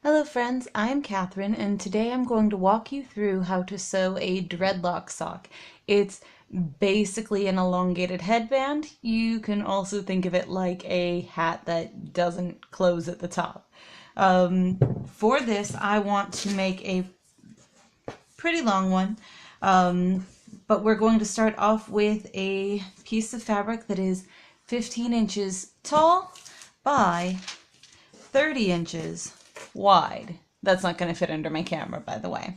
Hello friends, I'm Catherine and today I'm going to walk you through how to sew a dreadlock sock. It's basically an elongated headband. You can also think of it like a hat that doesn't close at the top. For this I want to make a pretty long one, but we're going to start off with a piece of fabric that is 15 inches tall by 30 inches wide. That's not going to fit under my camera, by the way.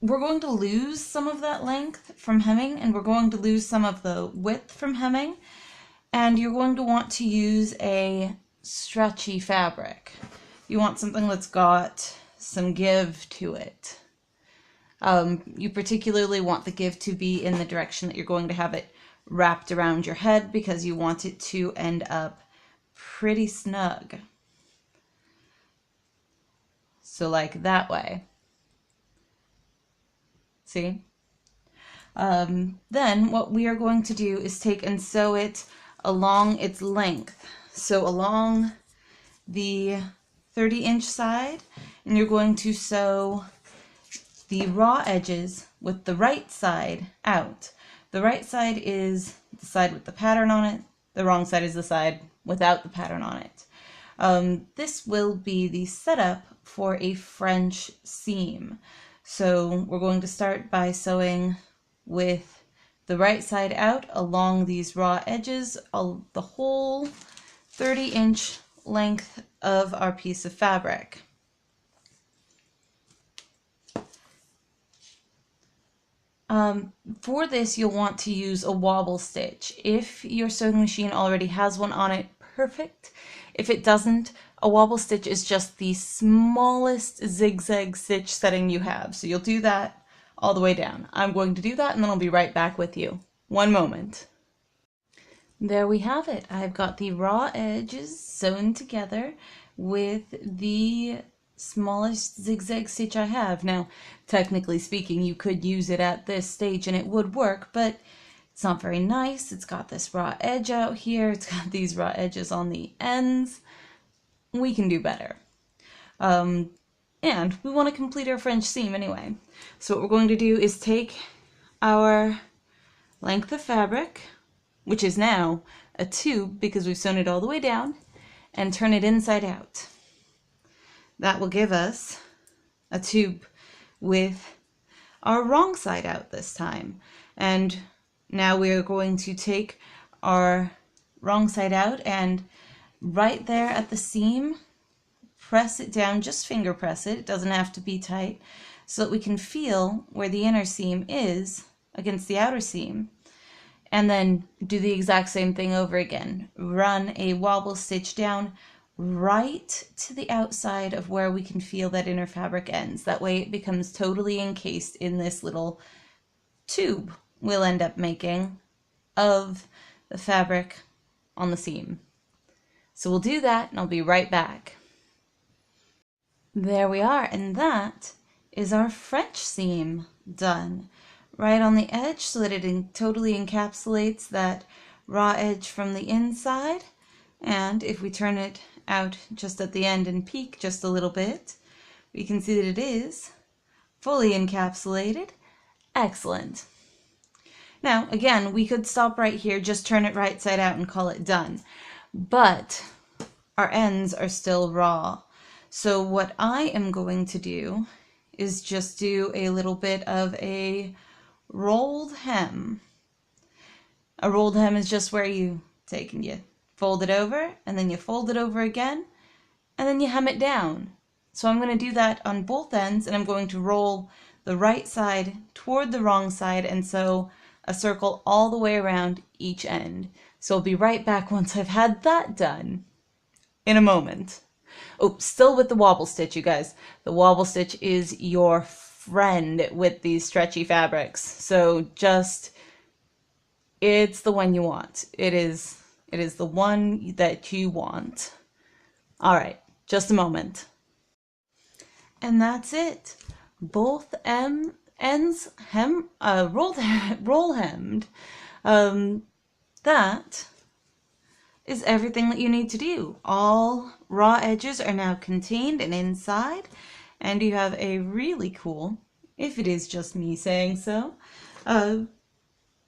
We're going to lose some of that length from hemming, and we're going to lose some of the width from hemming, and you're going to want to use a stretchy fabric. You want something that's got some give to it. You particularly want the give to be in the direction that you're going to have it wrapped around your head because you want it to end up pretty snug. So like that way. See? Then what we are going to do is take and sew it along its length. So along the 30-inch side, and you're going to sew the raw edges with the right side out. The right side is the side with the pattern on it. The wrong side is the side without the pattern on it. This will be the setup for a French seam. So we're going to start by sewing with the right side out along these raw edges, the whole 30-inch length of our piece of fabric. For this, you'll want to use a wobble stitch. If your sewing machine already has one on it, perfect. If it doesn't, a wobble stitch is just the smallest zigzag stitch setting you have. So you'll do that all the way down. I'm going to do that and then I'll be right back with you. One moment. There we have it. I've got the raw edges sewn together with the smallest zigzag stitch I have. Now, technically speaking, you could use it at this stage and it would work, but it's not very nice. It's got this raw edge out here. It's got these raw edges on the ends. We can do better. And we want to complete our French seam anyway. So what we're going to do is take our length of fabric, which is now a tube because we've sewn it all the way down, and turn it inside out. That will give us a tube with our wrong side out this time. And now we're going to take our wrong side out and right there at the seam, press it down, just finger press it. It doesn't have to be tight, so that we can feel where the inner seam is against the outer seam. And then do the exact same thing over again. Run a wobble stitch down right to the outside of where we can feel that inner fabric ends. That way it becomes totally encased in this little tube we'll end up making of the fabric on the seam. So we'll do that and I'll be right back. There we are, and that is our French seam done. Right on the edge so that it totally encapsulates that raw edge from the inside. And if we turn it out just at the end and peek just a little bit, we can see that it is fully encapsulated. Excellent. Now, again, we could stop right here, just turn it right side out and call it done. But our ends are still raw. So what I am going to do is just do a little bit of a rolled hem. A rolled hem is just where you take and you fold it over, and then you fold it over again, and then you hem it down. So I'm going to do that on both ends, and I'm going to roll the right side toward the wrong side and sew a circle all the way around each end. So I'll be right back once I've had that done in a moment. Oh, still with the wobble stitch, you guys. The wobble stitch is your friend with these stretchy fabrics. So just, it's the one you want. It is the one that you want. All right, just a moment. And that's it. Both ends roll hemmed. That is everything that you need to do. All raw edges are now contained and inside, and you have a really cool, if it is just me saying so,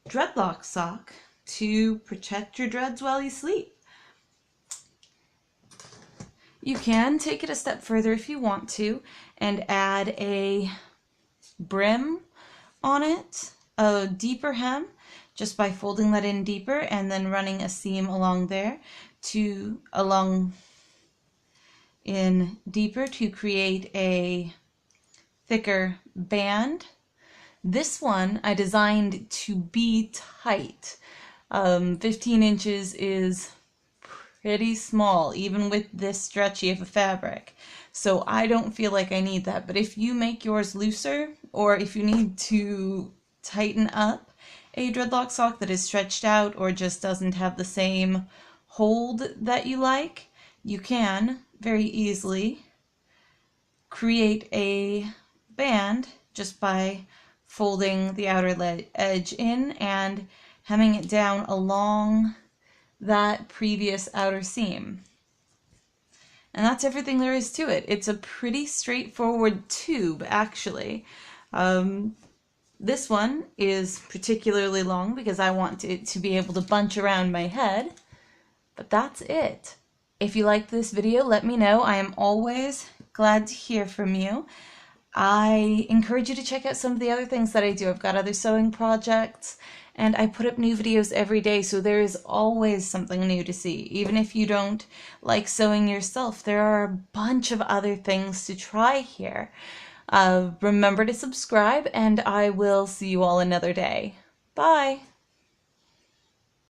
dreadlock sock to protect your dreads while you sleep. You can take it a step further if you want to and add a brim on it, a deeper hem, just by folding that in deeper and then running a seam along there in deeper to create a thicker band. This one I designed to be tight. 15 inches is pretty small, even with this stretchy of a fabric. So I don't feel like I need that. But if you make yours looser, or if you need to tighten up a dreadlock sock that is stretched out or just doesn't have the same hold that you like, you can very easily create a band just by folding the outer edge in and hemming it down along that previous outer seam. And that's everything there is to it. It's a pretty straightforward tube, actually. This one is particularly long because I want it to be able to bunch around my head, but that's it. If you liked this video, let me know. I am always glad to hear from you. I encourage you to check out some of the other things that I do. I've got other sewing projects, and I put up new videos every day, so there is always something new to see. Even if you don't like sewing yourself, there are a bunch of other things to try here. Remember to subscribe, and I will see you all another day. Bye!